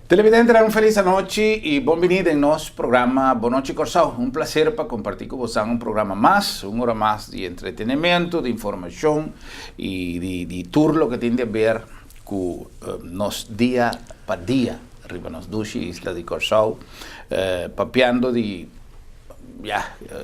Televidente, una feliz noche y bienvenido en nuestro programa Boa Noite Corsao. Un placer para compartir con vosotros un programa más, una hora más de entretenimiento, de información y de tour lo que tiene que ver con nos día para día, arriba nos dushi, isla de Corsao, papeando de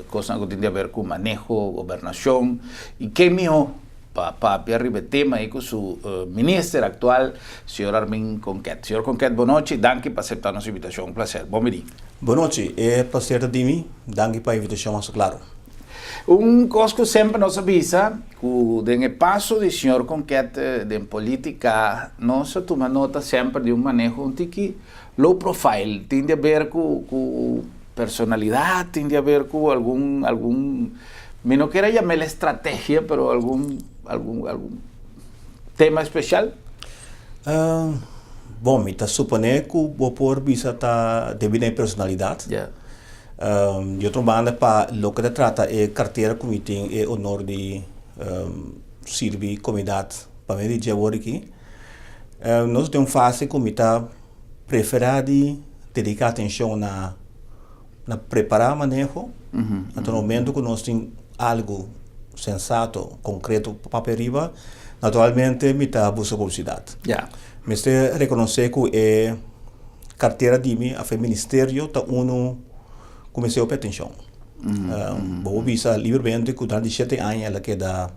cosas que tienen que ver con manejo, gobernación y qué mejor para arriba el tema y con su ministro actual, señor Armin Conquet. Señor Conquet, boa noite, danke por aceptar nuestra invitación, un placer, bienvenido. Boa noite, é prazer de mim, danke para a invitação, mas claro. Cosa que sempre nos avisa, que en el paso del señor Conquet en política, nos toma nota sempre de un manejo un tiki low profile, tiene a ver con personalidad, tiene a ver con algún me no quiero llamar la estrategia, pero algún tema especial? Bom, me está supondo que o por visa está devido a personalidade. Yeah. Eu trabalho para o que trata é carteira que tem é honor de servir comunidade para mim de agora aqui. Nós temos fase que me está preferado dedicar atenção na preparar manejo. Até o momento que nós temos algo sensato, concreto para arriba, naturalmente me está buscando publicidade. Yeah. Me está reconhecer que é carteira de mim, a ministério está comecei a atenção. Vou visa livremente que durante 7 anos ela queda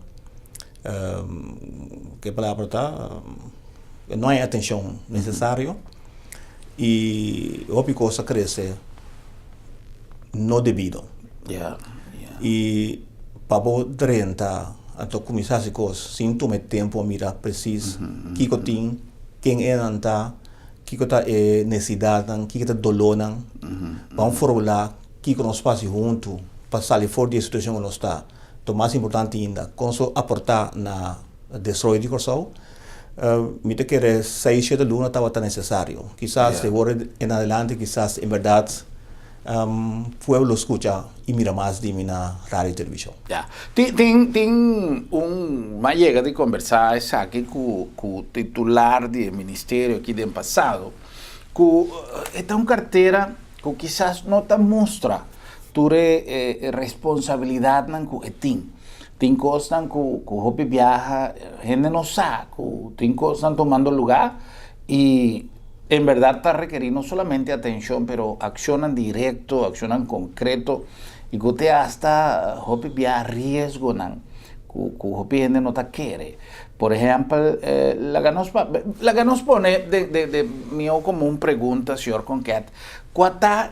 que palavra está não é atenção necessário e o coisa cresce não devido. Yeah. E para poder então começar as coisas sem tomar tempo a mirar preciso que tem quem é anta que está necessidade que está dolor vamos formular que nós passamos junto para sair fora da situação que nós está. Então mais importante ainda com isso aportar na destroy de Corsao me te querer 6-7 lunas estava tão necessário quizás agora em adelante quizás em verdade pueblo escucha y mira más de na radio y televisión. Ya. Tem uma llega de conversar aqui com o titular do ministério aqui do passado, que é uma carteira que quizás não te mostra tua responsabilidade que tem. Tem coisas que o Hopi viaja, a gente não sabe, tem coisas tomando lugar e en verdad está requeriendo no solamente atención, pero accionan directo, accionan concreto, y que te hasta hopi via riesgo nan, que hopi gente no te quiere. Por ejemplo, la que nos pone de mío como una pregunta, señor Conquet, ¿cuál está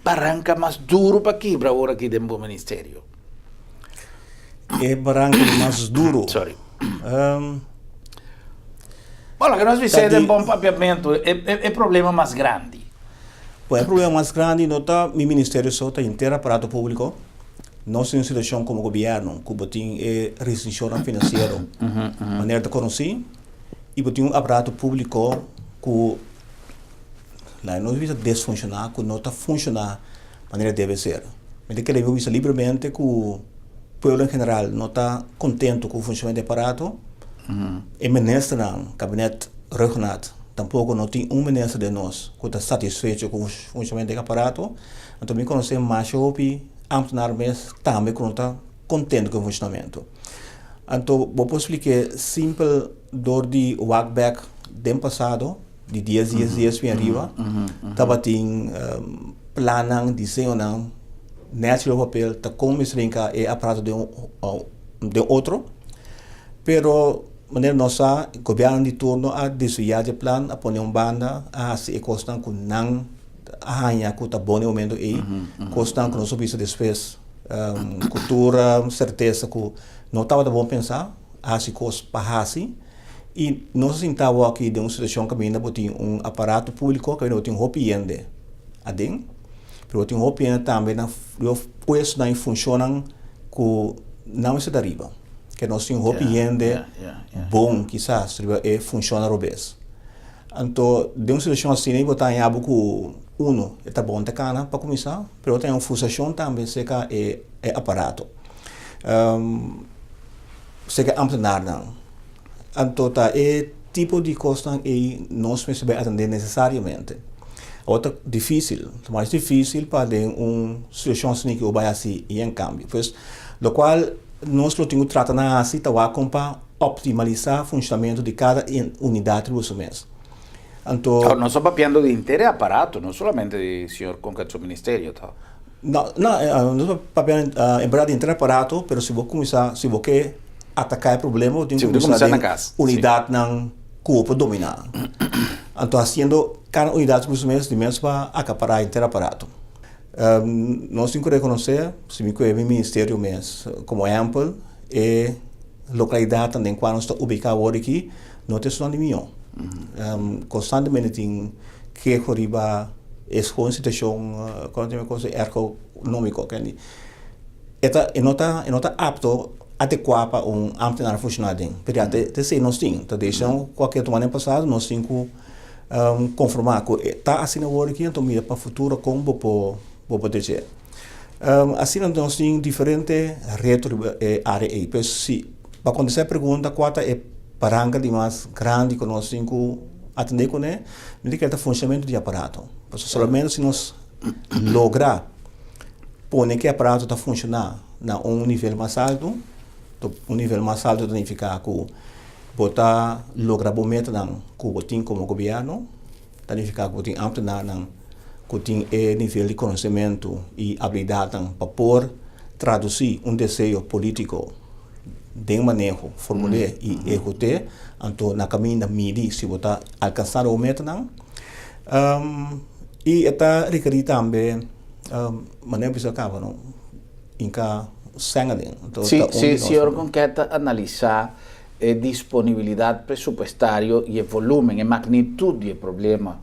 barranca más duro para aquí, ahora aquí dentro del ministerio? Barranca más duro? Sorry. Bueno, que nós vimos de bom papeamento é problema mais grande. O problema mais grande não está no Ministério só, está inteiro aparato público. Nós temos situação como governo, que tem restrição financeira, maneira de conhecer, e tem um aparato público que lá nós vimos desfuncionar, que não está funcionar da maneira que deve ser. Mas queremos ver livremente que o povo em geral não está contente com o funcionamento do aparato. O ministro do gabinete regional tampouco não tem ministro de nós que está satisfeito com o funcionamento do aparato. Então, me conhecemos mais sobre ambulares também que não está contente com o funcionamento. Então, vou explicar simples dor de walkback do passado, de dias bem arriba. Estava tem planang, desenho, natural papel, está como brincar é aparato de outro. Pero maneira nossa governo de turno a desviar de plano a pôr banda a se costam com não arranha que está bom no momento aí costam com nosso visto depois cultura certeza que não estava bom pensar a se costa para assim e nós sentava aqui de uma situação que ainda tem aparato público que ainda tem hopiende adem pero tem hopiende também na pois não funciona que não se deriva que nós temos hopiende bom, quizás, funciona robês. Então, de uma situação assim, botar em abo que está bom de cana para começar, mas tem uma função também, se é aparato. Se é ampliar, então, tipo de cosas aí nós precisamos atender necessariamente. Outra difícil, mais difícil para uma situação assim que vai assim e em cambio. Pois, lo qual nós temos que tratar na assim, para optimizar o funcionamento de cada unidade do mês. Então, não só papiando de inteiro aparato, não somente de senhor com o ministério, tá? Não, não papiando em verdade inteiro aparato, mas se você começar, se você quer atacar o problema, tem que começar na casa. Unidade não cupo dominar. Então, haciendo cada unidade do mês de mês para acaparar inteiro aparato. Nós temos que reconhecer, se me conhece o ministério mesmo, como exemplo, e localidade também quando está ubicado aqui, não tem só nenhum. Constantemente tem que arriba é uma situação quando tem uma coisa ergonômica que não está apto adequado para ambtenaar funcionar bem. Porque até se nós temos, então deixamos qualquer tomada no passado, nós temos que conformar que está assim agora aqui, então mira para o futuro como vou proteger. Assim nós temos diferentes retos áreas aí. Mas se para acontecer a pergunta qual é paranga de mais grande que nós temos que atender com ele, não é o funcionamento do aparato. Porque somente se nós lograr pôr que o aparato está funcionando a nível mais alto, significa que botar lograr bom método que o tem como governo, significa que o tem ampliar que tem nível de conhecimento e habilidade para pôr traduzir desejo político de manejo, formular e executar, então na caminho da medir se você alcançar o método. E está requerido também maneira que se acaba, não? Inca sangue. Sim, senhor, com que analisar a disponibilidade pressupostária e o volume, a magnitude do problema,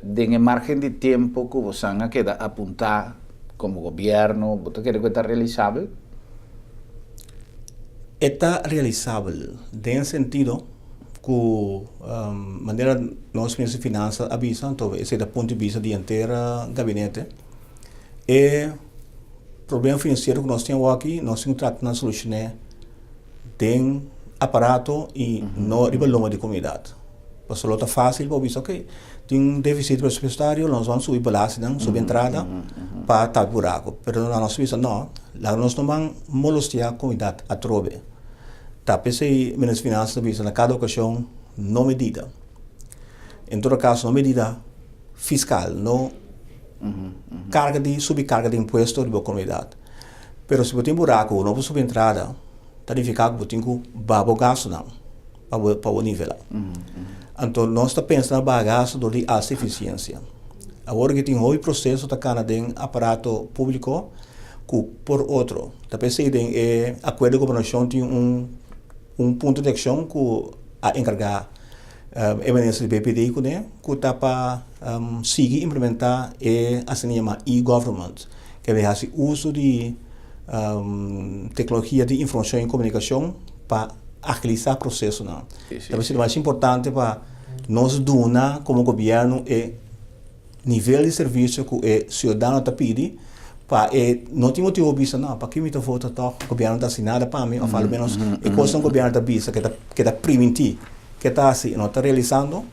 de margem de tempo que você quer apontar como governo, você quer que está realizável? Está realizável, em sentido que maneira nós ministros de finanças avisam, então esse é do ponto de vista de inteiro gabinete, e problema financeiro que nós temos aqui, nós temos que tratar de solucionar tem aparato e não riba longa de comunidade. Porque só é fácil para dizer, ok, tem déficit pressupostário, nós vamos subir balança, subir entrada para tapar buraco. Mas na nossa visão, não. Lá nós não vamos molestar a comunidade a trove. Tapi se ministro de finanças avisa na cada ocasião não medida. Em todo caso, não medida fiscal, não subcarga de imposto da comunidade. Mas se você tem buraco, não subir entrada, significa que você tem que baixar o gasto para o nível. Então, nós estamos pensando no gasto de alta eficiência. Agora que tem um processo de cada aparato público, que por outro, também se tem acordo de governação tem ponto de ação que a encargar emergência de BPD que está para seguir implementar assim chama e-government, que é o uso de tecnologia de informação e comunicação para agilizar o processo. Talvez seja mais importante para nós donar como governo nível de serviço que o cidadão está pedindo, não tem motivo de dizer, não, para que me voto o governo está assinado para mim, ou pelo menos é coisa que o governo está dizendo, que está permitindo, que está assim, não está realizando,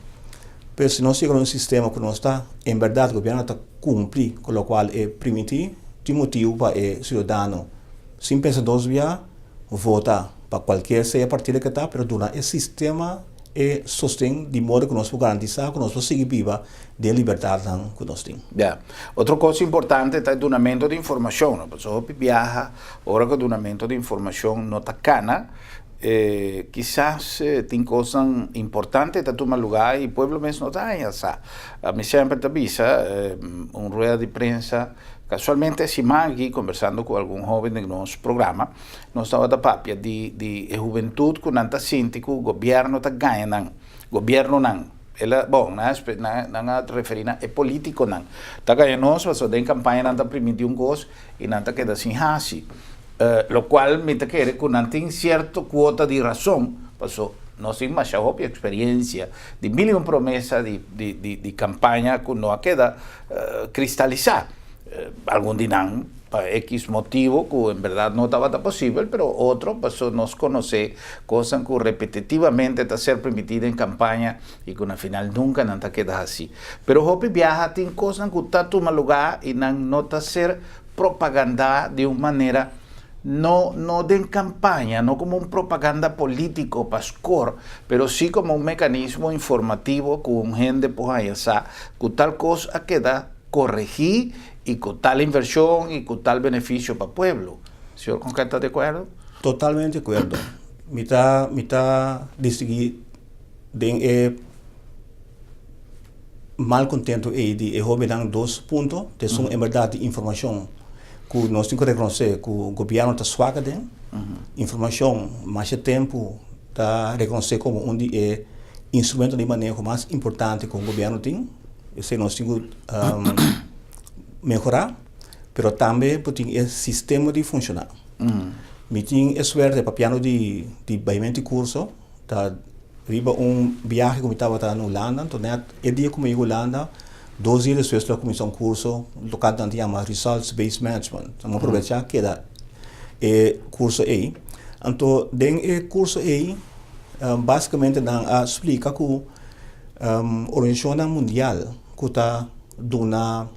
mas se nós chegamos num sistema que não está, em verdade, o governo está cumprindo com o qual é permitido, tem motivo para o cidadão, sem pensar duas vezes, votar para qualquer seja a partida que está, mas durante esse sistema sostém de modo que nós podemos garantizar que nós podemos seguir viva de liberdade que nós temos. Outra coisa importante é o donamento de informação. A pessoa viaja, agora que o donamento de informação não está cana, quizás tem coisas importantes que tomam lugar e o povo mesmo não está essa. A mim sempre te avisa, rueda de prensa, casualmente essa semana aqui, conversando com algum jovem do nosso programa, nós estávamos da papia de juventude que não está sentindo que o governo está ganhando. Governo não. Ela, bom, não referindo é político não. Está ganhando nós, mas em campanha não está permitindo coisa e não está quedando sem raci. Lo qual me te quer que não tem certa quota de razão, passou. Nós temos uma óbvia experiência de mil promessas de campanha que não queda cristalizar. Algum dia não, para X motivo que en verdad no estaba tan posible, pero otro pasó nos conoce cosas que repetitivamente está ser permitida en campaña y que al final nunca nada queda así. Pero Hopi viaja tiene cosas que está tomando lugar y no está ser propaganda de una manera no de campaña, no como un propaganda político pascor, pero sí como un mecanismo informativo con gente pues allá, con tal cosa queda corregir y con tal inversión y con tal beneficio para el pueblo. ¿Señor Conca está de acuerdo? Totalmente de acuerdo. Mita distingui den mal contento de houve dan 2 pontos, que são em verdade informação que nós temos que reconhecer que o governo está swak den, informação mais tempo está reconhecer como um instrumento de manejo mais importante que o governo tem, esse nós temos que melhorar, mas também tem esse sistema de funcionar. Me tinha a suerte para piano de pagamento de curso, tá riba viagem que eu estava na Holanda, então dia como eu Holanda, 2 dias depois eu comecei curso, local que chama Results Based Management, então aproveitar que era curso aí. Então, dentro curso aí, basicamente explica que a Organização Mundial que está dando na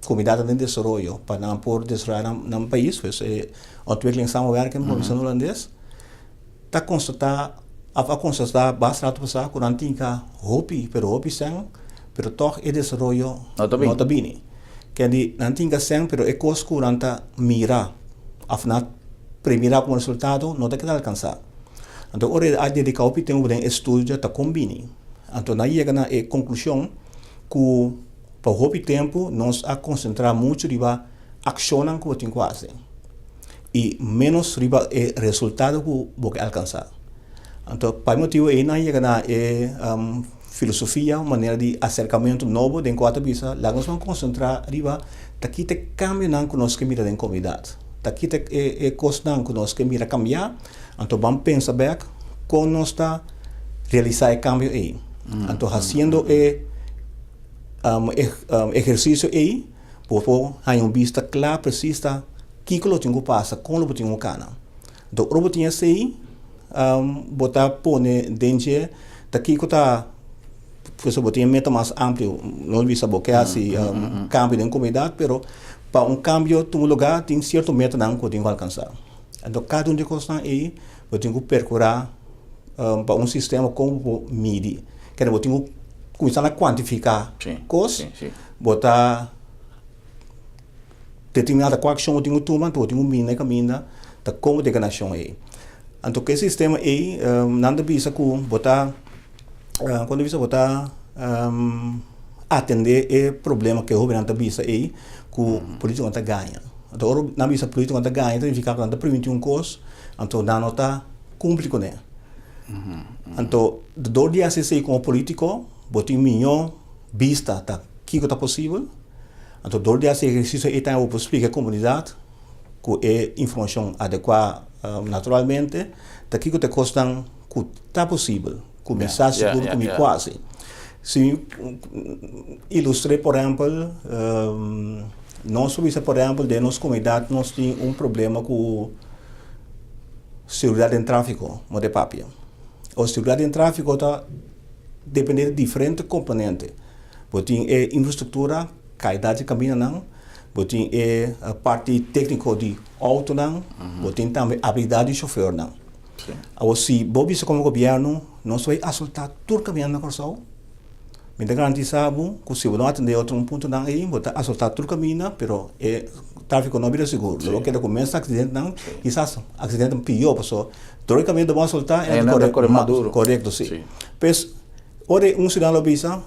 Comunidade de Desenvolvimento para por desenvolver no país, pues ontwikkeling samenwerking met de Holandês, está constatar bastante pessoas que não tinham hopi, pero toch é desenvolvimento não bem. Que não tinha sen, pero é coisa que não mira, afinal primeira como resultado não tem que alcançar. Então, ora a dedicar hopi tem um estudo está combine. Então, aí chega na conclusão que para o tempo nós a concentrar muito riba ação que tem quase e menos riba resultado que vou alcançar. Então, para motivo aí não chega na filosofia, maneira de acercamento novo de quatro bisa, lá nós vamos concentrar riba daqui te cambio não que nós que mira em comunidade, daqui te coisa que nós que mira cambiar, então vamos pensar bem como nós está realizar o cambio aí. Então, fazendo exercício aí, por aí vista clara, precisa, que lo tenho passa, como lo tenho cana. Então, o tinha sei, botar pone dentro, daqui que tá, você botar meta mais amplo, não visa porque assim, cambio de comunidade, pero para cambio, tem lugar, tem certo meta não que tenho alcançar. Então, cada de coisas aí, eu tenho que percorrer para sistema como medir, que eu tenho começar a quantificar coisas, botar determinada ação que eu tenho então eu tenho mina caminha da como de nação aí. Então que sistema aí nada bisa com botar quando bisa botar atender o problema que o governo bisa aí que o político está ganha. Então na bisa político está ganha, significa que está permitindo coisa, então não está cumprir com ele. Então do dia se como político botin minho vista tá que está possível. Então do dia se exercício e tá o explica a comunidade com informação adequada naturalmente, tá que te costam que está possível, com mensagem seguro como quase. Se ilustrei por exemplo, nós subimos por exemplo de nossa comunidade nós tem problema com segurança em tráfego, de papel. O segurança em tráfego está depende de diferentes componentes. Botin infraestrutura, qualidade de caminho não, botin a parte técnica de auto não, botin também habilidade de chofer não. Agora se bobi como governo, nós vai assaltar todo caminho na corção. Me garantizamos que se não atender outro ponto não aí, botar assaltar todo caminho, pero tráfego não vira seguro. Logo que começa acidente não, quizás acidente pior, pessoal. Todo caminho vamos assaltar é correto sim. Pois ora cidadão bisa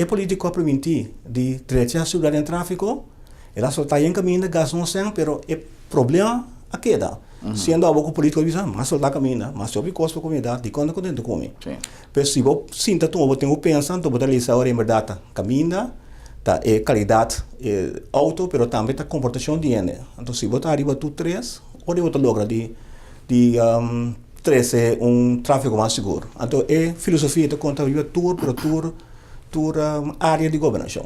político a permitir de tratar a segurança em tráfego, ela só está em caminho, gasta sem, pero problema a queda. Sendo algo político bisa, mas só está caminho, mas sob custo para a comunidade, de quando contento come. Mas se você sinta tu, você tem pensando, tu pode realizar ora em verdade caminho, tá qualidade auto, pero também tá comportação de ene. Então se você arriba tu 3, ora você logra de 13 tráfego mais seguro. Então, filosofia de conta tour área de governação.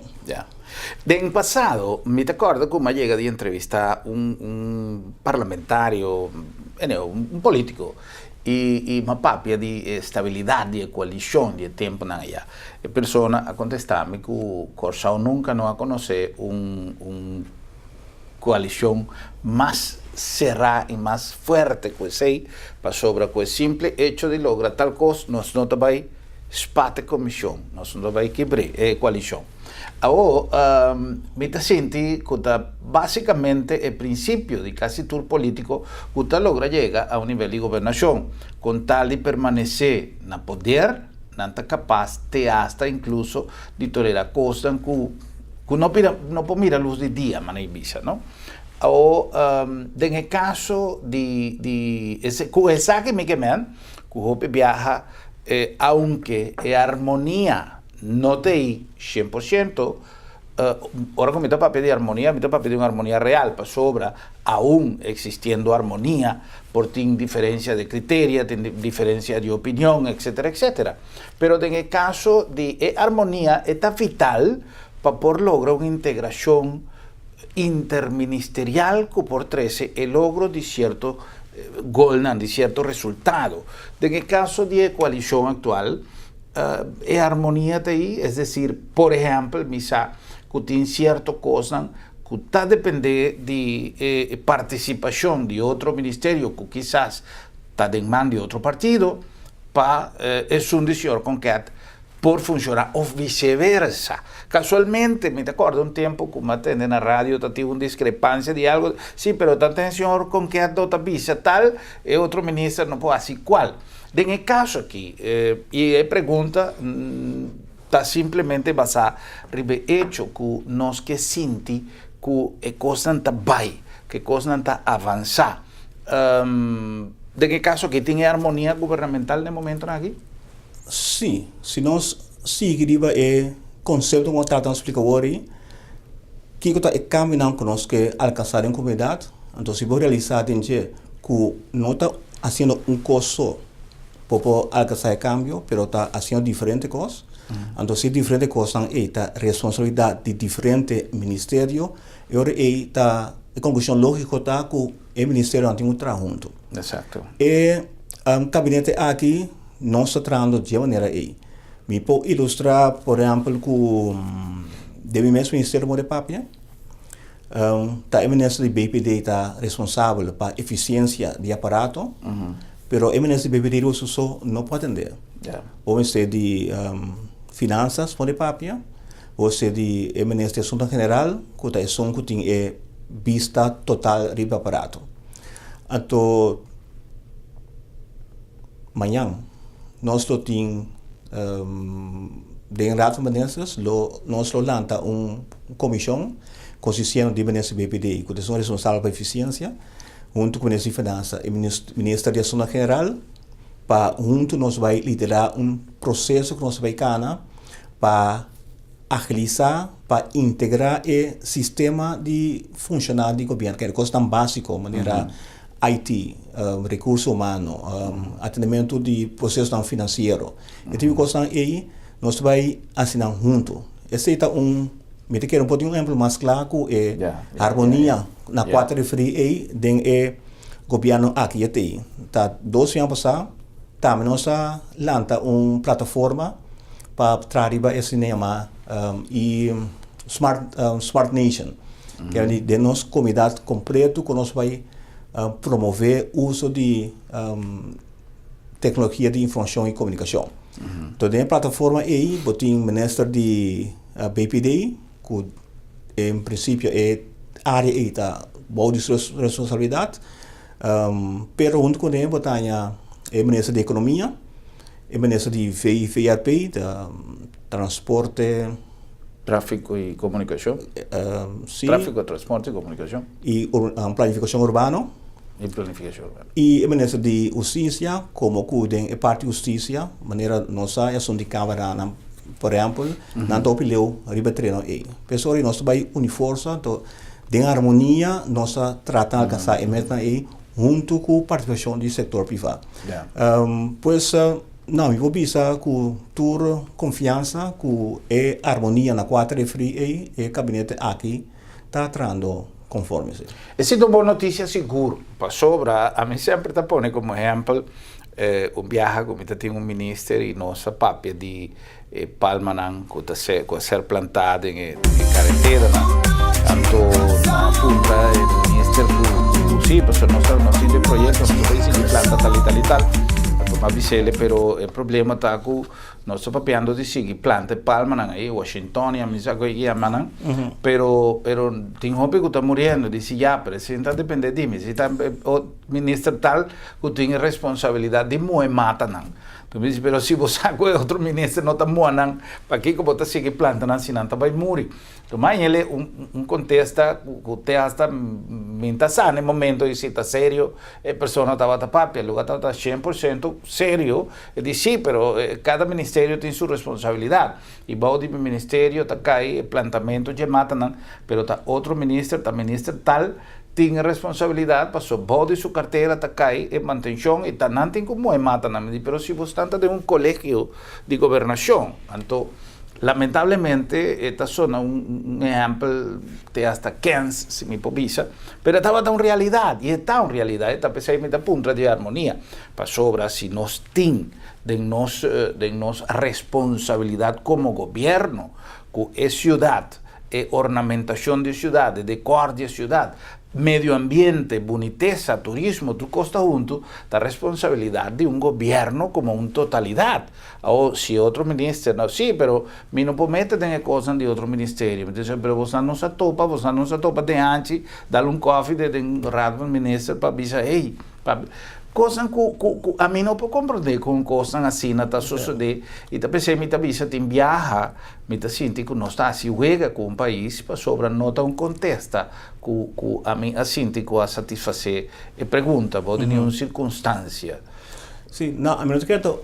En pasado, me te acuerdo que me llega de entrevistar un parlamentario, un político, y me papia de estabilidad, de coalición, de tiempo en allá. La persona a contestarme que Corsao nunca no ha conocido un coalición más cerrada y más fuerte que ese, para sobre el simple hecho de lograr tal cosa, nos no va a spate comisión, nos no va a quebrar coalición. Ahora, me senti que básicamente el principio de casi todo político que logra llegar a un nivel de gobernación, con tal de permanecer en el poder, no capaz de hasta incluso de tolerar cosas que no puede mirar luz de día, man, Ibiza, ¿no? Ahora, en el caso de ese que me queman, que viaja, aunque armonía no te hay 100%, ahora como me toca pedir armonía, me toca pedir una armonía real, para sobra, aún existiendo armonía, por tin diferencia de criterio, diferencia de opinión, etcétera, etcétera. Pero en el caso de armonía, está vital para por lograr una integración interministerial que por 13 el logro de cierto gol, de cierto resultado. En el caso de coalición actual, armonía de ahí, es decir, por ejemplo, misa que tiene cierto cosa que está depende de participación de otro ministerio que quizás está en mano de otro partido para es un decisión concreta por funcionar o viceversa. Casualmente, me acuerdo un tiempo que me atendí en la radio, tuve una discrepancia de algo, sí, pero tanta señor con que otra visa tal, otro ministro no puede así cual. En el caso aquí, y la pregunta está simplemente basada en el hecho que nos que sinti que cosa está bien, que cosa está avanzada. En el caso aquí, ¿tiene armonía gubernamental en el momento aquí? Sí, se nós seguirmos o conceito que nós explicar hoje, que está caminhando conosco que alcançar a comunidade, então se vou realizar que não está fazendo curso para alcançar o cambio, mas está fazendo diferentes coisas. Então se diferentes coisas é a responsabilidade de diferentes ministérios, e agora está a conclusão lógica está que o ministério tem que trabalhar junto. Exato. E o gabinete aqui não está trabalhando de maneira aí. Me pode ilustrar, por exemplo, que o mesmo Ministério de Papia, o Ministério de BPD está responsável pela eficiência do aparato, mas o Ministério de BPD só não pode atender. O Ministério de Finanças de Papia, o Ministério de Administração General, que tem vista total do aparato. Então, amanhã, nós temos de Raad van Ministers, nós lançamos uma comissão consistente de ministros BPD, que são responsáveis pela eficiência, junto com o Ministério de Finanças e o Ministério da Ação General, para junto nós vamos liderar um processo que nós vamos ganhar para agilizar, para integrar o sistema de funcionar do governo, que é coisa tão básica, maneira IT, recursos humanos, atendimento de processo financeiro. Então, coisa aí, nós vamos assinar junto. Esse é me quero um exemplo mais claro que é a harmonia na quatro referi aí, dentro do governo aqui até. Tá 2 anos passados, também nós lança uma plataforma para trabalhar esse tema e Smart Nation, que é de nossa comunidade completa que nós vai promover o uso de tecnologia de informação e comunicação. Então, na plataforma aí, tem o ministro de BPD, que em princípio é a área aí da boa de responsabilidade, pero junto com ele, tem o ministro de Economia, o ministro de VRP, da Transporte, Tráfico e Comunicação. Sim. Tráfico, Transporte e Comunicação. E Planificação Urbana. E o Ministério de Justiça, como cuidem a parte de justiça, maneira nossa ação de Câmara, por exemplo, não estou pedindo ribatreino aí. Pessoal, nós vai unir força, então, de harmonia, nós tratamos de alcançar a meta aí, junto com a participação do setor privado. Pois, Não, eu vou pensar com toda confiança, com a harmonia na quadra free e o gabinete aqui está tratando conforme. Essa é uma boa notícia, seguro. Para sobra, a mim sempre está pondo como exemplo viaje como tem ministro e nossa papia de palma que está ser plantada em carretera, tanto na punta do ministro sim, pues nós temos projetos, nós temos que planta tal e tal. Mas bisele, pero o problema está que nós estamos papiando de seguir planta palma nang aí Washington e a misa que ia manang, pero tem hope que está morrendo, disse já, presidente depende de mim, se tá o ministro tal que tem responsabilidade de moer mata nang. Tu diz, pero se você com outro ministro não está moando, para que você seguir plantando se não está vai morrer. Mas ele contesta que te hasta minta no momento e se está sério, a pessoa estava tapando, o lugar está 100% sério, e diz, sim, pero cada ministério tem sua responsabilidade. E o ministério está cai, plantamento de mata, pero está outro ministro, está ministro tal, tem responsabilidade para sua sua carteira está cai e manutenção e tá não tem como mata na pero se você está de colégio de governação então lamentavelmente esta zona exemplo de hasta 15 se me povisa pero estava uma realidade e está uma realidade está pensando em ponto de harmonia para sobra se nós tem de nossa responsabilidade como governo com a cidade e ornamentação de cidade decor de cidade medio ambiente, boniteza, turismo, tu costa junto, la responsabilidad de un gobierno como una totalidad. O si otro ministro, no, sí, pero mi no puedo meter en cosas de otro ministerio. Entonces, pero vos no se topa de antes, darle un coffee de un rato al ministro para avisar, hey, cosas que a mim não pode compreender com coisas assim não está sucedendo e tá pensando que avisa tem viaja me tá sentindo que nós está assim juega com um país para sobra não tá contesta que a mim assim que a satisfazer e pergunta pode nenhuma circunstância sim não a mim não quero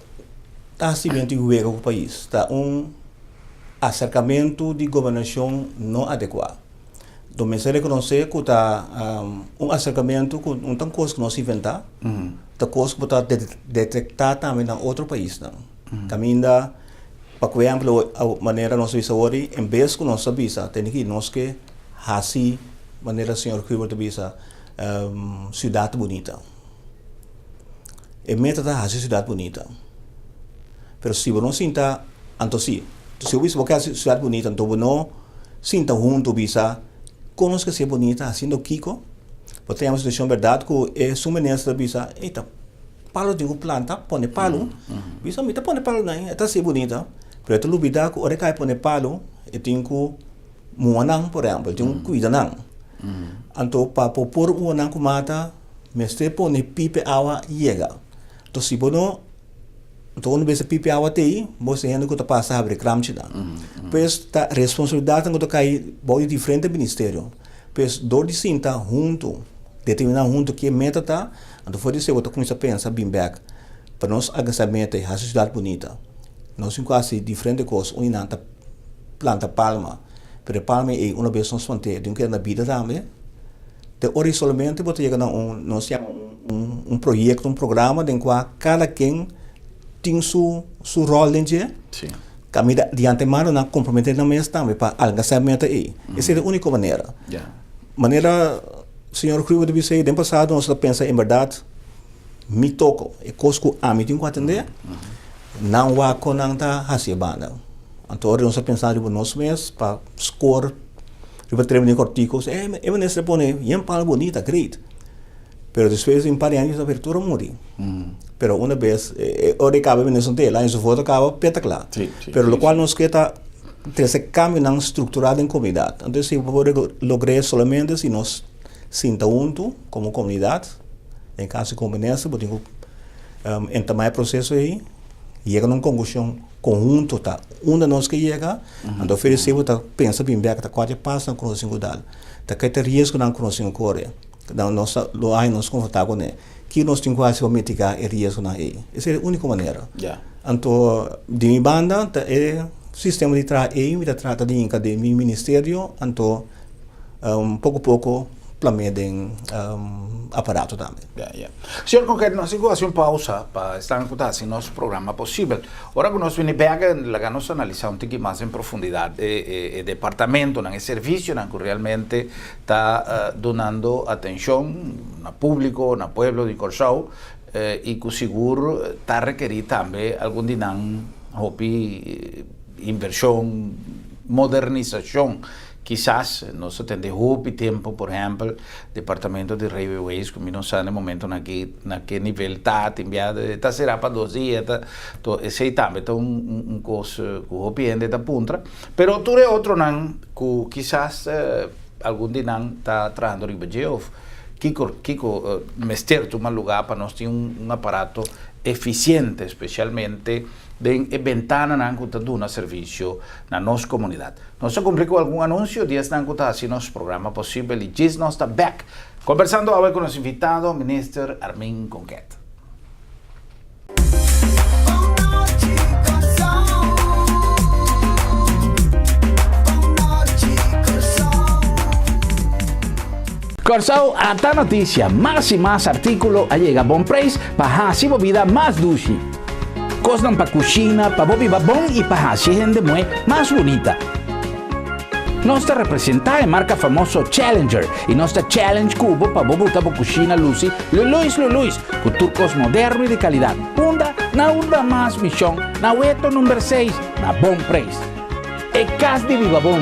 tá assim bem que juega com o país tá acercamento de governação não adequado do me se reconhecer que está acercamento com uma coisa que nós inventamos, da coisa que está detectar também em outro país, caminha para que exemplo a maneira nós visa hoje, em vez que nós sabia, tem que nós que assim maneira senhor que eu visa cidade bonita, e meta da assim cidade bonita, mas se você não sinta, então sim, se você quer cidade bonita, então você não sinta junto visa conosco que é bonita, haciendo Kiko, porque temos a situação verdade que é sua ministra bisa, eita, palo de uma planta, põe palo, bisa, mita põe palo não, está assim bonita, pero tu lubida que ora cai põe palo, e tem que muanang, por exemplo, tem que cuidar não, então para pôr muanang que mata, mestre põe pipe água chega, então se bono então quando você pipe água tem, você ainda que passa a abrir cramche da. Pois a responsabilidade que cai boi diferente ministério. Pois dor de cinta junto, determinar junto que meta tá, então foi isso que começa a pensar bem back. Para nós a meta a cidade bonita. Nós quase diferente coisa, unidade planta palma, pero palma é uma vez nós manter, tem que na vida também. De horizontalmente você chega nós um projeto, um programa em qual cada quem tem seu rol dentro sim kami de antemano na comprometer na mesa também para alcançar a meta aí essa é a única maneira maneira senhor Cruivo deve ser no passado nós pensa em verdade me toco e cosco a mim tem que atender não há com não tá recebendo então nós pensar em nós mesmos para score para terminar corticos é maneira põe bem para bonita great pero depois em par anos a abertura morre pero una vez ahora cabe en eso lá en su foto acaba espetacular pero lo cual nos queda ese cambio tan estructurado en comunidad entonces si podemos lograr solamente si nos sinta junto como comunidad en caso de conveniencia podemos entamar el proceso ahí llega a una conclusión conjunto tá uma nós que chega então oferecemos tá pensa bem bem tá quase passa com o singular tá que ter risco não com o singular então nós lo aí nos confortável né que nós temos quase para mitigar o risco na aí essa é a única maneira então de minha banda é sistema de trabalho me trata de academia ministério então pouco a pouco planear aparato também. Senhor Conquet, nós vamos fazer uma pausa para estar em contato com nosso programa possível. Agora que nós vamos vamos analisar um pouco mais em profundidade o departamento, o serviço que realmente está dando atenção no público, no povo de Corsau, e que seguro está requerindo também algum inversão, modernização. Quizás no se tende hoop tempo, por exemplo, departamento de railways, como não sabe no momento naquele nível está enviado, está será para 2 dias, esse também é coisa que o pende da punta, pero tu é outro não que quizás algum dia não está trabalhando riba de Kiko mester tu lugar para nós ter aparato eficiente, especialmente de ventana na que dá serviço na nossa comunidade. Nós cumprimos com algum anúncio, dias na que assim nosso programa possível e diz nós está back conversando agora com nosso invitado, Ministro Armin Conquet. Corsau, esta notícia, mais e mais artículo llega a bom preço para a sua vida mais doce. Costam para cozinha, para viver bom e para a gente mais bonita. Nós representamos a marca famosa Challenger e nossa Challenge Cubo para botar para cozinha Lucy, Luluis, com turcos modernos e de qualidade. Na mais missão, na weto número 6, na bom preço. É casa de viva bom.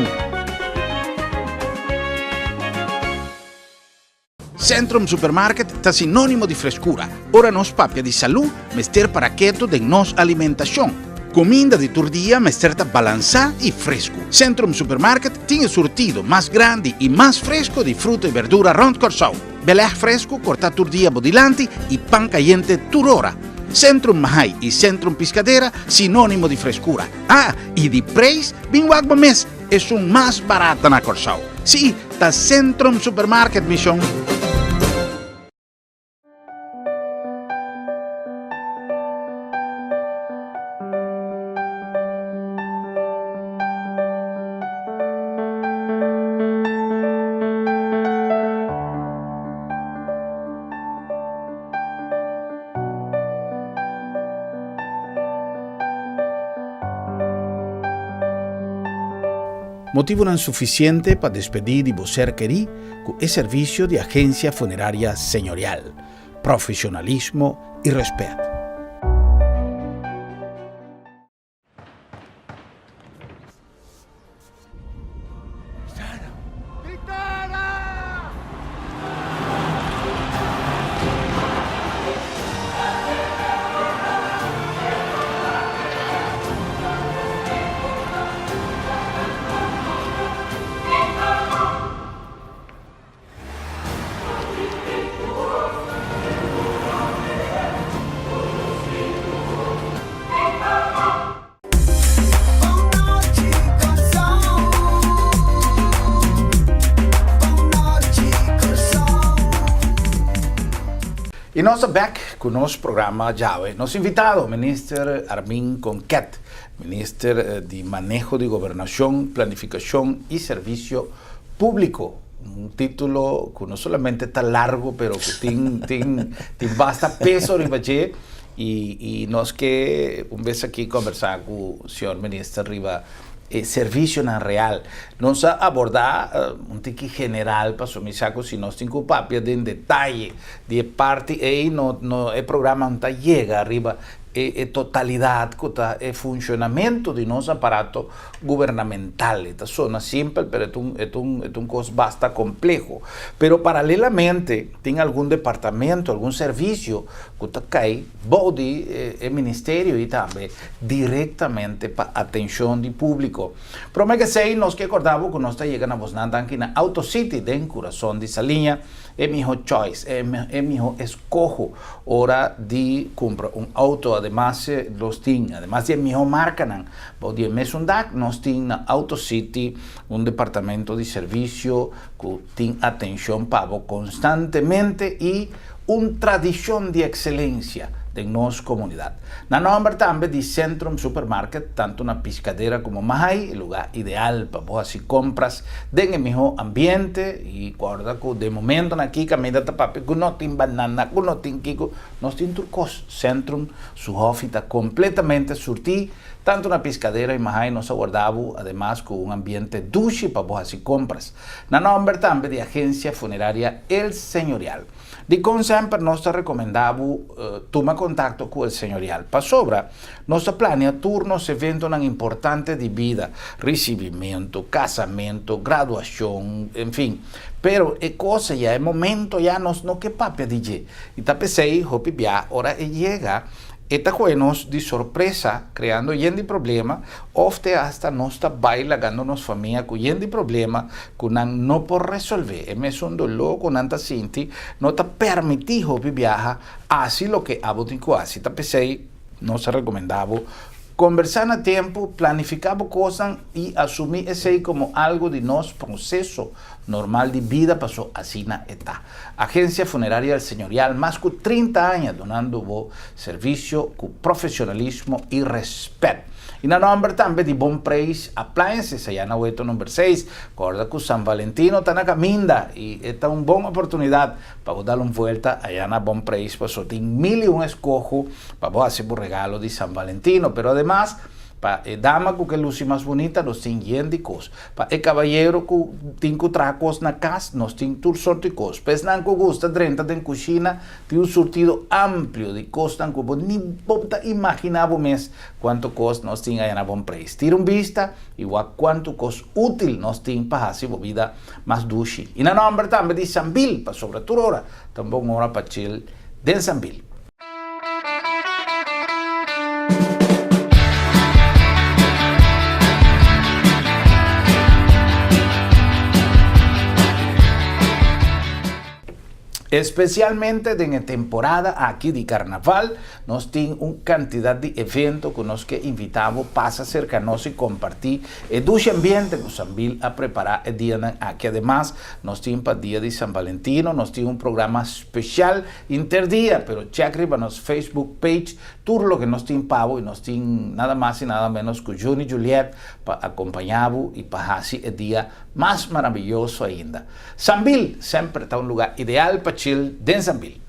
Centrum Supermarket está sinônimo de frescura. Ora nos papia de saúde, mester para quieto de nos alimentação. Comida de todo dia, mester está balançado e fresco. Centrum Supermarket tem surtido mais grande e mais fresco de fruta e verdura rond Corsau. Belé fresco, corta todo dia bodilante e pan caliente toda hora. Centrum Mahai e Centrum Piscadeira, sinônimo de frescura. E de preço, bem água mês, é mais barata na Corsau. Sim, está Centrum Supermarket, missão. Motivo não suficiente para despedir de você querer com o serviço de agência funerária senhorial, profissionalismo e respeito. E nós estamos back com o nosso programa já. Nosso invitado, Ministro Armin Conquet, Ministro de Manejo de Governação, Planificação e Serviço Público. Um título que não somente está largo, mas que tem bastante peso e nós que vez aqui conversar com o senhor Ministro Riva serviço na real. Nós abordar um tique general para somissar se nós temos papel de detalhe de parte e no programa não chega arriba totalidade e funcionamento de nosso aparato governamental. Esta zona simples, mas é um coisa bastante complexo. Pero paralelamente tem algum departamento, algum serviço que está cai body ministério e também diretamente para atenção do público. Pero me que sei nós que acordamos que nós está chegando a Bosnanda aqui na AutoCity den coração de Salinha. É meu choice, é meu escojo hora de comprar auto. Además, además de minha marca, de mês nós temos na AutoCity departamento de serviço que tem atenção para constantemente e tradição de excelência de nuestra comunidad. Na nombre también de Centrum Supermarket, tanto una piscadera como Mahai, el lugar ideal para vos así compras en el mejor ambiente y guarda que de momento aquí camina papi que no tiene banana, que no tiene kiko, no tiene turcos. Centrum su ofita completamente surtí, tanto una piscadera y Mahai nos aguardaba, además con un ambiente duche para vos así compras. Na nombre también de agencia funeraria El Señorial. De como siempre, nos recomendaba tomar contacto con el Señorial. Para sobra, nos planea turnos, eventos tan importantes de vida, recibimiento, casamento, graduación, en fin. Pero es cosa ya, el momento ya no que papia DJ. Y tapesei, hopi ya, ahora llega. Esta juenos de sorpresa, creando yen de problema, ofte hasta nos está bailando familia con yen de problema, con no por resolver. Es un dolor con anta sinti, no te permitijo viajar así lo que abotico así. Tapesei, no se recomendaba. Conversar a tiempo, planificar cosas y asumir ese como algo de nuestro proceso normal de vida pasó así na eta. Agencia funeraria del Señorial, más de 30 años donando servicio con profesionalismo y respeto. Y na nombre también de Bon Preis Appliances, allá en Hueto número 6, recuerda que San Valentino está en caminda y esta es una buena oportunidad para dar una vuelta allá en Bon Preis, pues tiene 1001 escojo para hacer un regalo de San Valentino, pero además para dama que luce más bonita nos tiene yendicos, para el caballero que tiene tracos na casa nos tiene tur sorticos, pues nan que gusta drenta en cocina tiene un surtido amplio de cosas que ni puta imaginaba mes cuánto costa nos tiene allá en Bon Preis. Tira un vista igual cuánto costa útil nos tiene para hacer vida más dulce. Y na nombre también de Sambil, para sobre tu hora, también hora para chill de Sambil. Especialmente en la temporada aquí de carnaval, nos tiene una cantidad de eventos con los que invitamos pasa cercanos y compartir el dulce ambiente que Sambil a preparar el día aquí. Además, nos tiene para el día de San Valentino, nos tiene un programa especial interdía, pero check arriba nos Facebook page, todo lo que nos tiene pavo y nos tiene nada más y nada menos que Juni y Juliet para acompañar y para hacer el día más maravilloso ainda. Sambil siempre está un lugar ideal para chill de Sambil.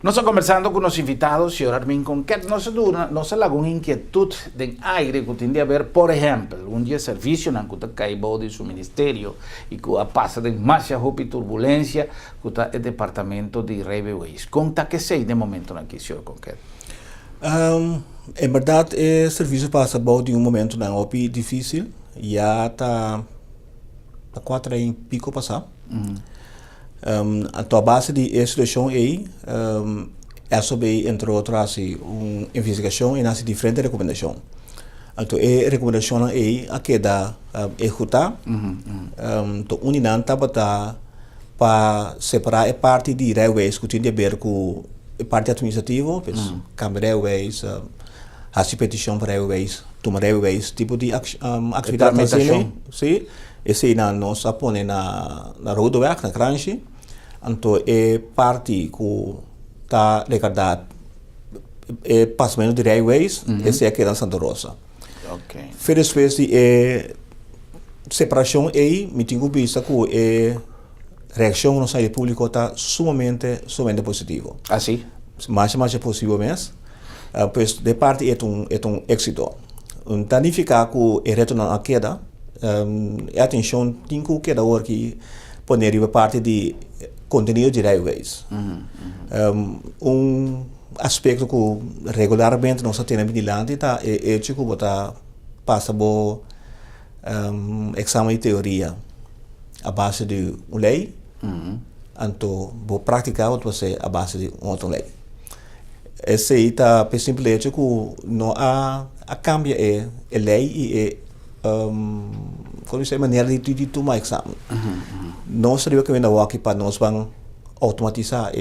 Nos estamos conversando con los invitados y ahora mismo con que no se la alguna inquietud de aire que tiene a ver, por ejemplo, un día servicio en que caibo de su ministerio y que pasa de más y turbulencia que está el departamento de Railways. Conta que sei de momento aquí, señor Conquet. En verdad, el servicio pasa de un momento difícil, ya está 4 años y pico pasado. A base de situação aí, é sobre, entre outras, uma investigação e nasce diferente recomendação. Então, a recomendação aí, a que dá executar, então, unidade para separar a parte de railways, que tem a ver com a parte administrativa, Câmara Railways, a petição para railways, tomar railways, tipo de atividade assim, sim, esse aí nós põe na rodoviária, na cranche. Então, é parte que está recordada é passamento de railways, esse aqui é na Santa Rosa. Okay. Felizmente, separação aí, me tenho visto que a reação no site público está sumamente positivo. Ah, sim? Mais possível mesmo. Pois, de parte, é um êxito. Significa que o retorno à queda, a atenção tem que queda agora que poner parte de conteúdo de railways. Aspecto que regularmente nós temos vigilante é que passa por exame de teoria a base de uma lei, então vou praticar a base de outra lei. Esse aí está simplesmente que não há cambia a lei e como se maneira de tomar exame. Nós sabemos que aqui para nós vamos automatizar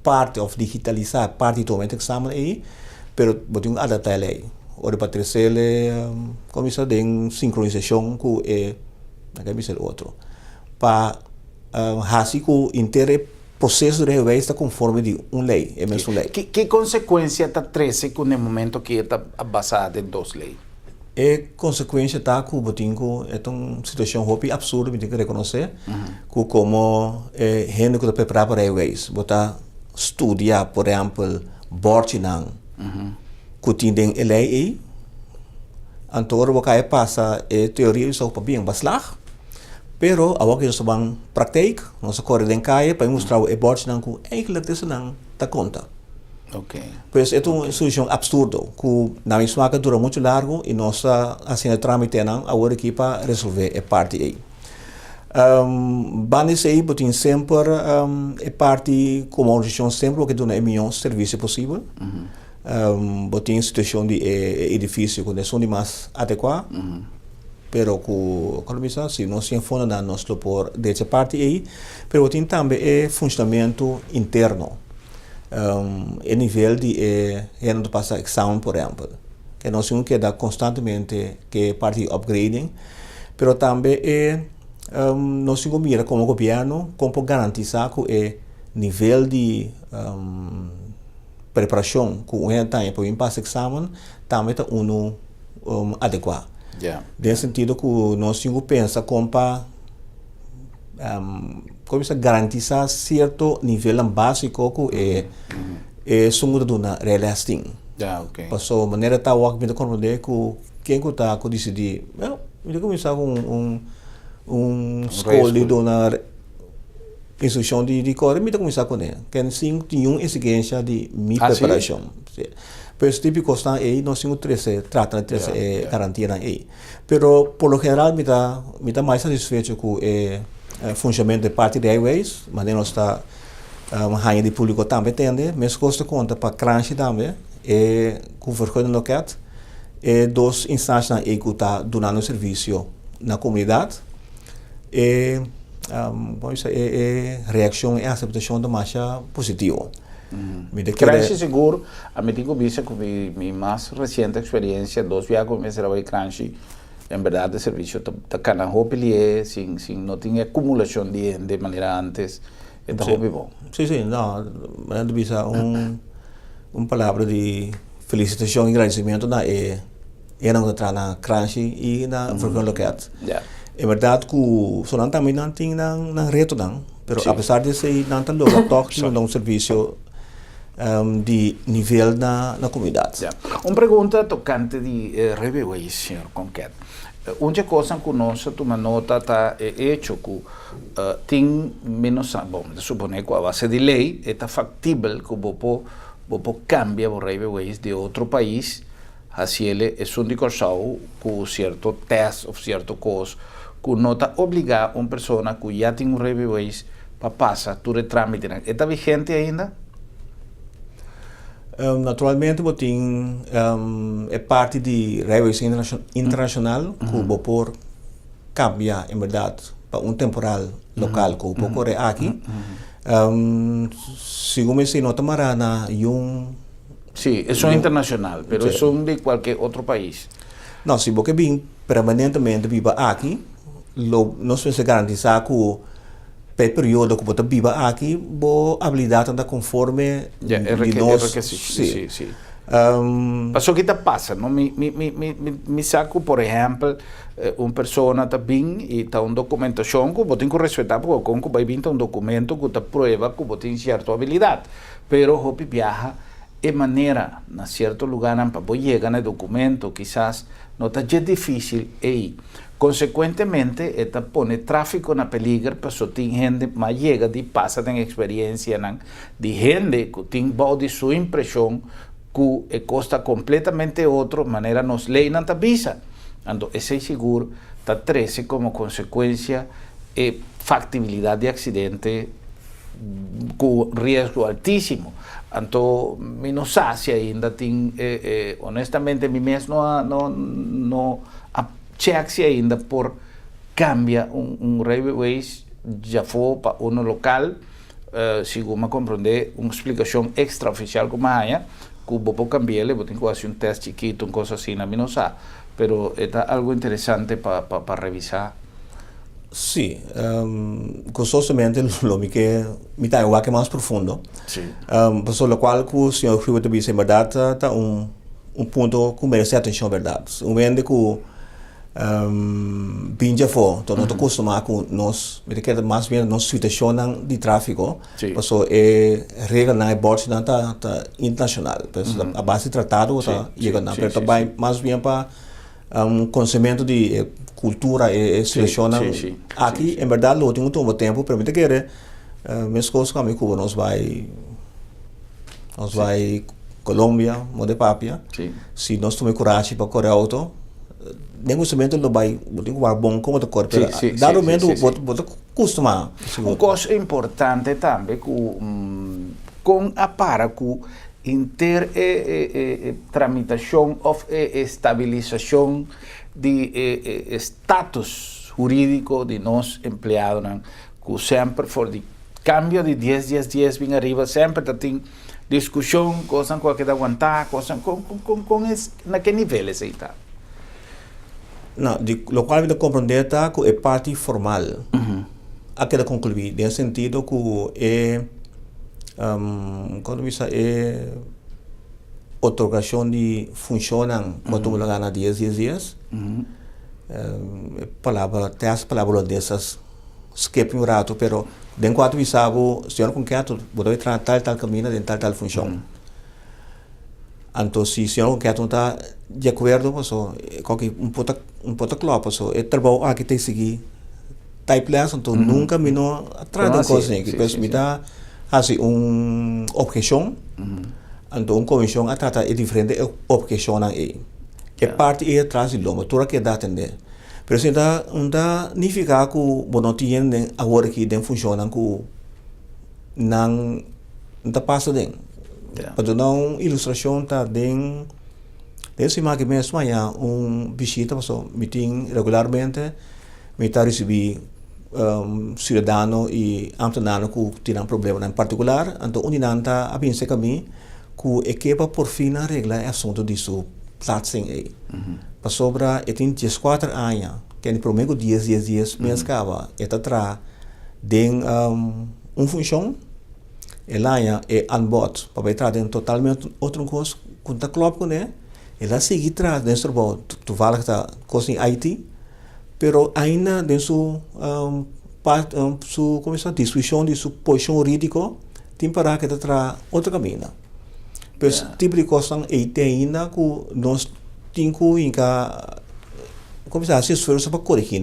parte of digitalizar parte do exame aí, pero podemos adaptar a lei. ora para terceira começa de sincronização com na cabeça do outro para assim que o inteiro processo de reveio está conforme de lei, é mesmo lei. Que consequência está 13 com o momento que está basada em 2 leis? É consequência tá que o botinho é uma situação hopi absurda, me tem que reconhecer, que como gente que está preparado para reveis, botar estudar, por exemplo, bortinang, que tem lei aí, então o que passa é teoria só para bem baslag. Pero awak yung sabang praktik, nasa corre din kaya, para mostrar o bortinang que eigenlijk desse não tá conta. Ok. Pois é uma solução absurda, que na minha esmaga dura muito largo e nós assim a tramite não agora aqui para resolver a parte aí. Banes aí botin sempre a parte como organização sempre o que dona é melhor serviço possível. Botin situação de edifício com condição de mais adequada. Pero como bisa se nós se enfona na nosso por dessa parte aí, pero tem também é funcionamento interno. A nível de não passar exame, por exemplo, que nós temos que dar constantemente que parte upgrading, pero também nós temos que mirar como governo como garantizar que o nível de preparação que o gente tem para passar exame também está adequado. Yeah. Nesse sentido que nós temos que pensar como para garantizar certo nível básico que é sumida de uma realização. Ok. Passou maneira tal que me compreender que quem que está a decidir, eu começar com escola de uma instituição de cor, me começar com ele. Quem sim tem uma exigência de minha preparação. Pues típico está aí, nós temos trata de garantia aí. Pero por lo general me está mais satisfeito com o funcionamento de parte de highways, mas nós está rainha de público também tende, mas custa conta para crunch também, com vergonha no cat, duas instâncias aí que está dando serviço na comunidade, reação e aceitação de marcha positiva. Crunchy seguro, a mí tengo vista con mi más reciente experiencia, 2 viajes con mi trabajo Crunchy, en verdad de servicio, está canajo peleé, sin no tiene acumulación de manera antes, está muy bueno. Sí, no, me han visto un palabra de felicitación y agradecimiento na no tra na Crunchy y na Vergon Locat. En verdad que sonan también no tienen reto dan, pero a pesar de ser não tan logo toque um serviço de nível na comunidade. Uma pergunta tocante de revenues, senhor Conquet. Uma coisa que nós tomamos nota está hecho que tem menos, bom, suponer que a base de lei está factível que você cambia o revenues de outro país, assim ele é único com certo teste ou certo costo que não está obrigar uma pessoa que já tem revenues para passar todo o trâmite. Está vigente ainda? Naturalmente, tem parte de revenues internacional que o por cambiar, em verdade, para temporal local que o ocorre aqui. Segundo se nota marana sí, eso es internacional, pero eso es de cualquier otro país. No, si você vem permanentemente viva aqui, nós vamos garantizar que per período que você viva aqui, a habilidade anda conforme sí. Pasó que te pasa, ¿no? Me saco, por ejemplo, una persona está bien y está una documentación que vos tenés que respetar porque con que va a un documento que te prueba que vos tienes cierta habilidad, pero hopi viaja de manera en cierto lugar para vos llegar al documento, quizás no está ya difícil ahí. Consecuentemente, esta pone tráfico en peligro, pero tiene gente más llega de pasa de experiencia, de gente que tiene de su impresión que costa completamente otra manera nos ley na visa. Ando ese seguro está 13 como consecuencia factibilidad de accidente con riesgo altísimo. Anto menos hacia ainda tiene honestamente mi mes no cheque ainda por cambia un railways ya fue para uno local según me comprende una explicación extraoficial como haya que vos cambiarle, vos tenés que hacer un test chiquito, una cosa así, a mí no sabe, pero está algo interesante para revisar. Sí, gostosamente lo que me está igual que más profundo. Sí. Por lo cual que o senhor Rui dice, en verdad, está punto que merece atención, verdad. Un vende que binja fo, então não estou acostumado com nós, me quer mais bem nossa situação de tráfico, porque regra na bordo não tá internacional, a base de tratado tá chega na, mas também mais bem para conhecimento de cultura e situação aqui, em verdade, lo tenho todo o tempo, permite que minhas coisas como Cuba nós vai Colômbia, Monte Papia, se nós tomamos coragem para correr auto negociamento lo vai bom como da corpo dado momento bota costuma uma coisa importante também com a para com inter tramitação ou estabilização de status jurídico de nós empregados que sempre for de cambio de 10 vem arriba sempre tem discussão coisa com que dá aguentar coisa com naquele nível esse está. Não, lo qual me compreender tá que é parte formal. Aquela concluir, no sentido que quando visa otorgação de funcionam quando me gana 10 dias. Palavra, tem as palavras dessas skip um rato, pero de enquanto visa o senhor concreto, pode tratar tal caminho de tal função. Então, se o senhor quer estar de acordo, qualquer pouco claro, é trabalho aqui tem que seguir type lesson, então nunca me não atrás da coisa aqui, depois me dá assim objeção, então uma comissão a tratar é diferente objeção aí, é parte é atrás de loma, tudo que dá atender, mas não dá nem ficar que não tem agora que não funciona que não passa dentro. Para dar uma ilustração, tá dentro desse máquina mesmo, visita, me tem regularmente, me está recebendo cidadão e ambtenaro que tem problema em particular, então onde não está a pensar que mim que equipa por fim a regla é assunto disso, platsing aí. Para sobra, tem 14 anos, que é prometo 10 dias, me escava, atrás de função. Ela é on-board, para trazer totalmente outra coisa, quando está claro com ele, ela segue atrás dentro do tu fala que está coisa em Haiti, pero ainda dentro sua discussão de sua posição jurídica, tem para que está outro caminho. Mas tipo de coisa ainda que nós temos que começar a se esforçar para corrigir,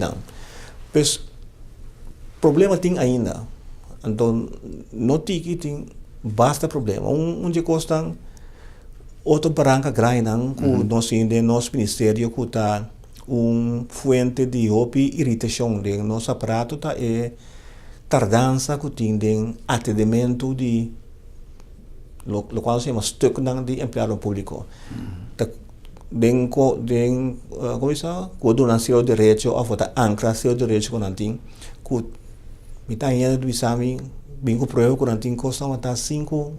mas problema tem ainda. Então, não tem basta problema. De costa outra branca grande que nós temos nosso ministério que está fonte de irritação de nosso aparato tá tardança que tem de atendimento de lo qual se chama estoque de empregado público. Como isso? Coordenação de direito a votar ancla seu direito com nanting que mitanya do exame bingo projeto curantin costa mata 5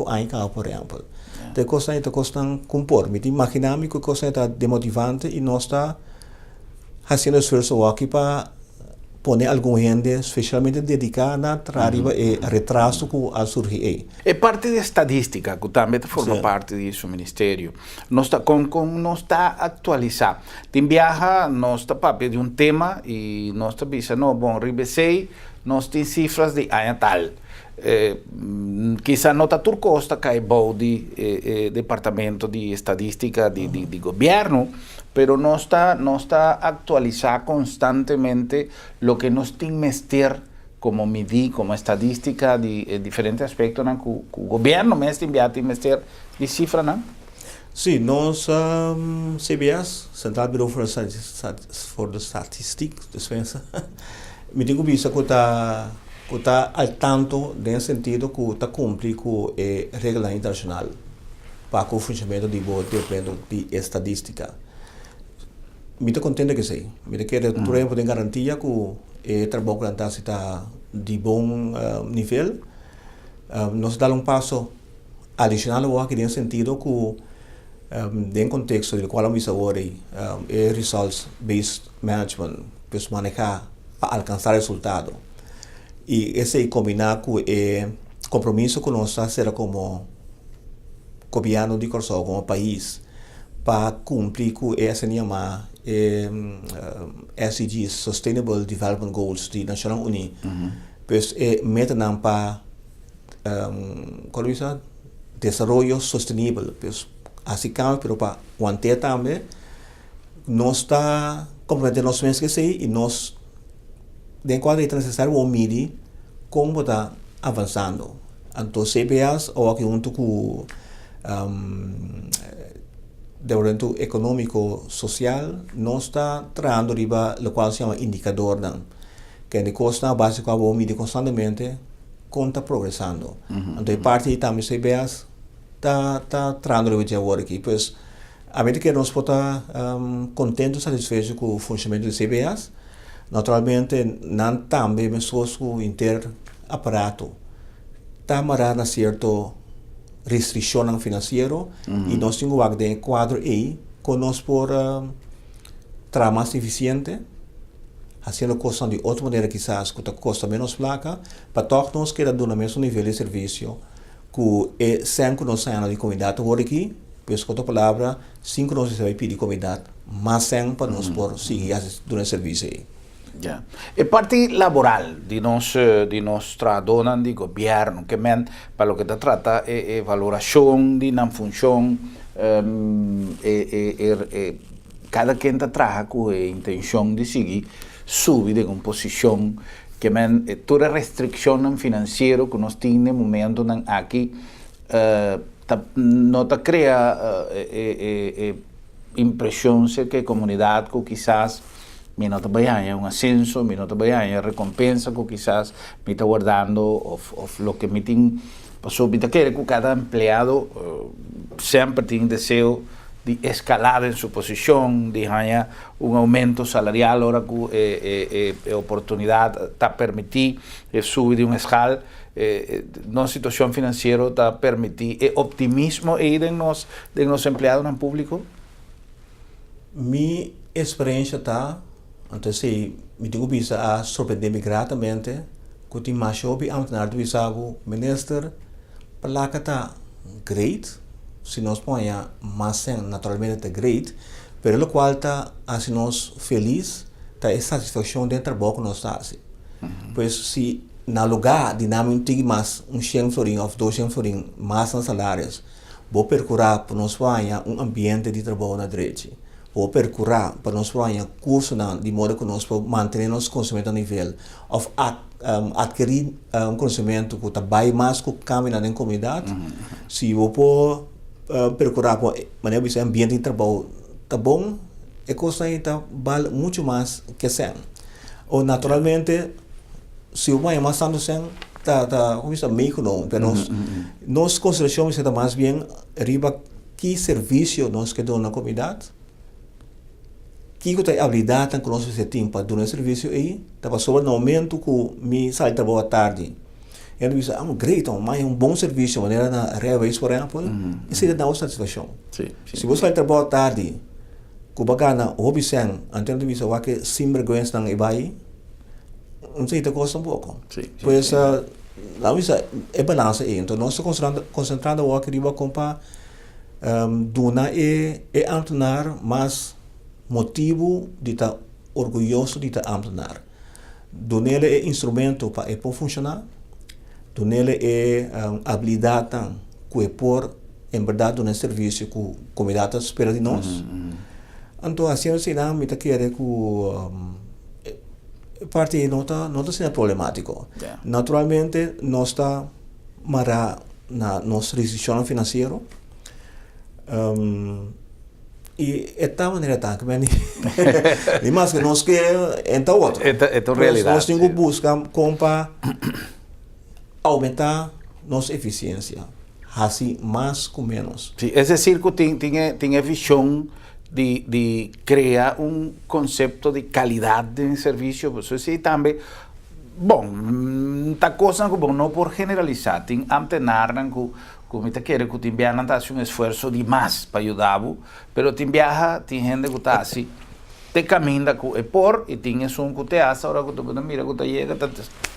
anos por exemplo. Te costa compor, me imaginamos que costa está demotivante e nós está fazendo esforço aqui para poner alguma gente especialmente dedicada para arriba e retraso que a surgir. É parte da estadística que também forma parte disso ministério. Nós está nós está atualizar. Tem viaja nós está papel de tema e nós está pensando não bom ribesei nós tem cifras de ano tal. Quizá não está tudo costa cai bom de departamento de estadística de governo, pero no está actualizar constantemente lo que nos tiene mester como medir, como estadística de diferentes aspectos que o governo mesmo tem mester de cifra, não? Sim, nós CBS, Central Bureau for the Statistics, defensa, me digo isso que está al tanto no sentido que está cumprir com a regra internacional para o funcionamento de estadística. Me estou contente que sim. Me quero poder garantir que o trabalho está de bom nível. Nós damos passo adicional o que tem sentido que dentro do contexto do qual vamos agora é results-based management, pues manejar para alcançar resultado. E esse combinar com o compromisso que nós será como governo de Corsol, como país, para cumprir com essa chamada SDGs, Sustainable Development Goals de Nações Unidas. Pues meta para desenvolvimento sustentável, pues assim como para manter também nós está comprometendo nós mesmos que sei e nós de qual é necessário o medir como está avançando. Então CBS ou aqui junto com desenvolvimento econômico social nós está trazendo riba o qual se chama indicador não que de costa básico o medir constantemente conta progressando. Então parte também CBS está trazendo riba de agora aqui, pois a medida que nós podemos contentos, satisfeitos com o funcionamento do CBS, naturalmente, não também pessoas com aparato está marcando certo restrição financeira e nós temos um quadro aí que nós por trabalhar mais eficiente, fazendo coisa de outra maneira quizás que custa menos placa, para todos nós queda do mesmo nível de serviço que é sem que nós saímos de comunidade agora aqui. Pues com a palavra, 5 nós vai pedir comunidade, mas sem para nós por seguir durante o serviço aí. Yeah. E parte laboral de nós trabalhadores de governo, que para o que se trata é valoração de na função, cada quem trabalha com a intenção de seguir subir de composição, que toda restrição financeira que nós temos no momento aqui não cria impressão de que a comunidade que quizás me não trabalha um ascenso, me não trabalha recompensa que quizás me está guardando ou o que me tem passou, me quer que cada empregado sempre tem desejo de escalar em sua posição, de ganhar aumento salarial, hora que a oportunidade está permitir subir de escala. Na situação financeira está permitir optimismo aí de nós empregados no público? Minha experiência está, então se me digo bisa a surpreender-me gratamente que tem mais sobre antenar do bisago minister para que está great, se nós ponha mais naturalmente está great, pero o qual está assim nós feliz, está a satisfação dentro do trabalho que nós está. Pois se na lugar de não ter mais 100 florin ou 200 florin mais nos salários, vou procurar para nós ganhar ambiente de trabalho na direita. Vou procurar para nós ganhar curso de modo que nós manter nosso conhecimento a nível, ou adquirir conhecimento que está bem mais que caminhar na comunidade. Se eu vou procurar para maneira de ambiente de trabalho tá bom, é coisa aí tá vale muito mais que 100. Ou naturalmente se o mais tanto sem como está meio não, mas nós consideramos que está mais bem riba que serviço nós que damos na comunidade, que tem habilidade que nós temos para dar um serviço aí, estava sobre no momento que me sai trabalho à tarde, ele diz great, mas bom serviço, maneira na revés por exemplo, isso é da satisfação. Se você sai trabalho à tarde, que bacana, hobby sem, então ele diz que sem vergonha não é vai não sei, te custa pouco. Pois, lá é balança aí. Então, nós estamos concentrando o que riba compa duna é antenar, mas motivo de estar orgulhoso de estar antenar. Dunele é instrumento para funcionar. Dunele é habilidade que é por, em verdade, um serviço que a comunidade espera de nós. Então, assim, me está querendo que parte não está sendo problemático. Naturalmente, nós está mara na nossa restrição financeira e é da maneira que e mais que nós que então outro. É realidade. Nós temos que buscar para aumentar nossa eficiência, assim mais com menos. Sí, é decir, que tem a visão de criar concepto de qualidade de serviço, por isso também, bom, tá coisa que não por generalizar, tem antenar que como te quiere que te envían a hacer un esfuerzo de más para ayudar, pero te envía, te gente que está así, te camina por y tienes un que te hace, ahora que te mira que te llega,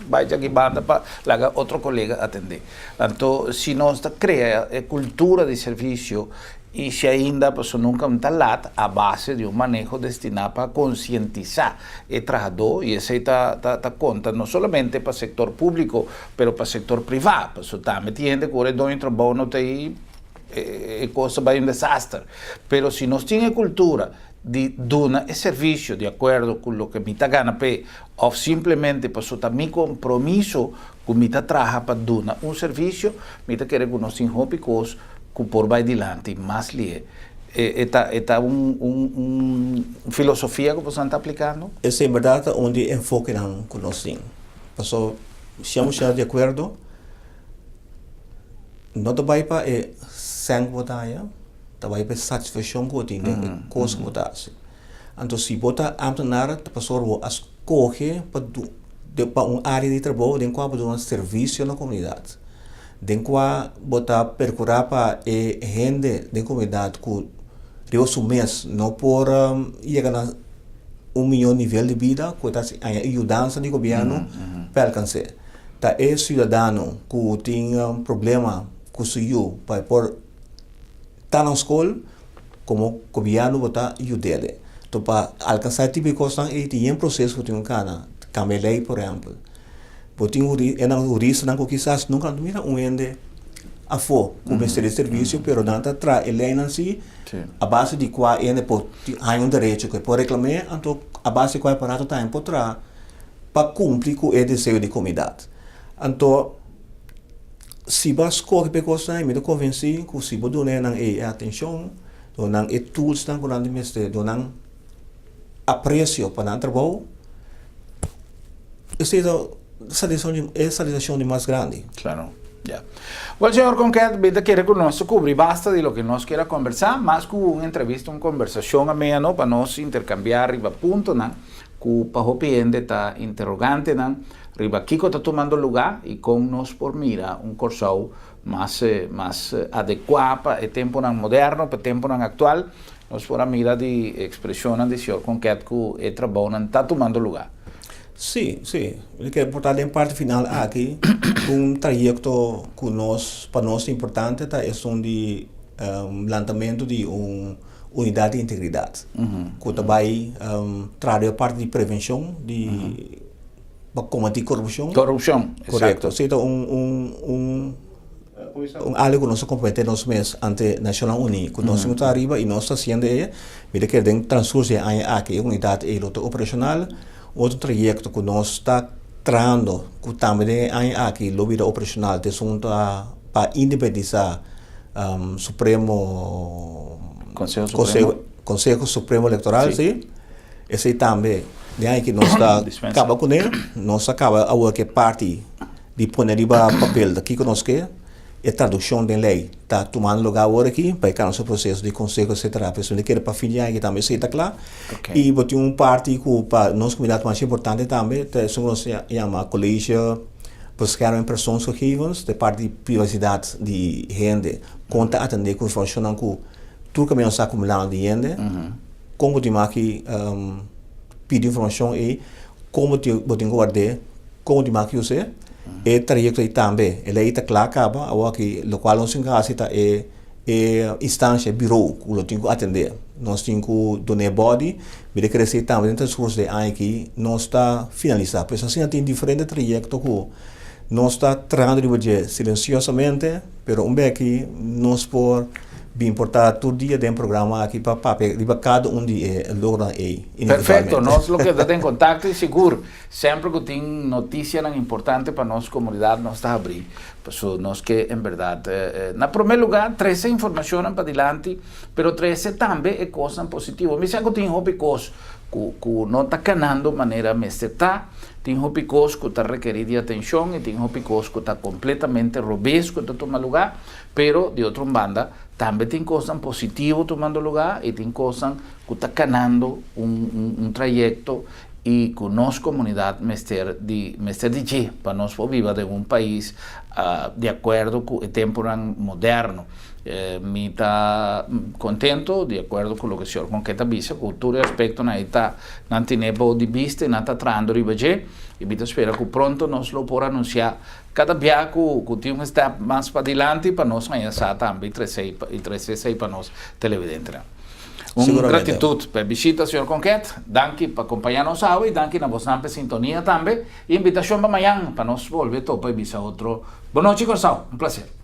vaya aquí banda para la otro colega atender. Entonces, si no se crea cultura de servicio y si ainda pues nunca un talat a base de un manejo destinado para concientizar el trabajador y ese está conta no solamente para el sector público, pero para el sector privado. Pues también tiene que el dueño trabajo no te cosa va un desastre. Pero si no tiene cultura de dar el servicio de acuerdo con lo que me gana o simplemente pues mi compromiso con mi trabajo para dar un servicio, me quiere que nos picos que por vai adelante, mais li é uma filosofia que você está aplicando? Essa é em verdade onde enfoque não conosco. Passou, estamos de acordo, não te vai para sem votar, te vai para satisfação que tem, coisa que votar. Então se votar amtenar, te passou a escolher para uma área de trabalho, de qual para um serviço na comunidade. Denko bota percurar para gente da comunidade que Deus o mês não por chegar a 1 milhão de nível de vida que está ajudando o governo para alcançar. Tá cidadão que tem problema com o seu para por estar na escola como o governo bota ajudar. Então para alcançar tipo de coisa tem um processo que tem cana cambiar lei por exemplo. Botin urista não quizás nunca mira ende a fo como esse serviço pero danta tra ele não se a base de qual ende por há direito que por reclamar então a base qual aparato tá por tra para cumprir com o desejo de comunidade então se vas qualquer coisa me convenci que se bodo não atenção não tools não quando mestre não aprecio para não trabalho esa decisión de más grande. Claro, ya. Bueno, señor Conquet, vida quiere que nos cubrir basta de lo que nos quiera conversar, más que una entrevista, una conversación amena, ¿no? Para nos intercambiar riba punto, ¿no? Que para hopiende está interrogante, ¿no? Riba Kiko está tomando lugar y con nos por mira un curso más adecuado para el tiempo moderno, para el tiempo actual, nos por mira de expresión de señor Conquet que el trabajo está tomando lugar. Sí. Ele quer portar em parte final aqui trayecto que para nós importante é de lançamento de unidade de integridade. Que também traz a parte de prevenção para combater corrupção. Correto. Exato. Algo que nós comprometemos mesmo ante Nacional Unido, que nós estamos arriba e nós estamos fazendo ele quer transcurso aqui unidade operacional. Outro trajecto que nós está trazendo, que também é aqui, lobby operacional, de assunto para independizar Conselho Supremo Eleitoral, sim. Esse também, de aí que nós está acaba com ele, nós acaba a que parte de pôr papel daqui que nós quer, a tradução da lei está tomando lugar agora aqui, para que nosso processo de conselho, etc. A pessoa que quer para filiar aqui também está claro. E botar parte que para nossa comunidade mais importante também, nós chama colégio buscar impressões corretivas, de parte de privacidade de gente, conta atender com informação que tudo que nós acumulando de gente, como te aqui pedir informação e como te botar guardar, como te aqui usar. E trajecto também, ele está claro acaba, aqui o qual nós engasita instância, bureau, que nós temos que atender. Nós temos que donar body, mas crescer também dentro dos cursos de aqui, nós está finalizar. Pois assim tem diferentes trajectos que nós está trabalhando silenciosamente, mas aqui nós por bem importante todo dia tem programa aqui para cada de logra Perfecto, nós lo que tem contato e seguro, sempre que tem notícia importante para nossa comunidade, nós está abrir. Pues nós que em verdade, na primeiro lugar, 13 informação para adelante, pero 13 também é coisa positiva. Me sinto que tem hobbies que não está canando de maneira mestra, tem hobbies que está requerido de atenção e tem hobbies que está completamente robês que está tomando lugar, pero de outra banda também tem coisas positivas tomando lugar e tem coisas que está canando um trajecto y con nuestra comunidad mester de para nos vivir de un país de acuerdo con el tiempo moderno. Me está contento de acuerdo con lo que el señor Conqueta dice, con todo el aspecto no tiene de vista, no está tratando de ver, y me espero que pronto nos lo pueda anunciar cada día que tiene un step más para adelante para nos avanzar también y 366 para nos televidentes. Una gratitud per visita, señor Conquet. Danke por acompañarnos hoy y danke na vossa sintonía también. Y invitación para mañana para nos volver todo para visar otro. Boa noite, Corsao. Un placer.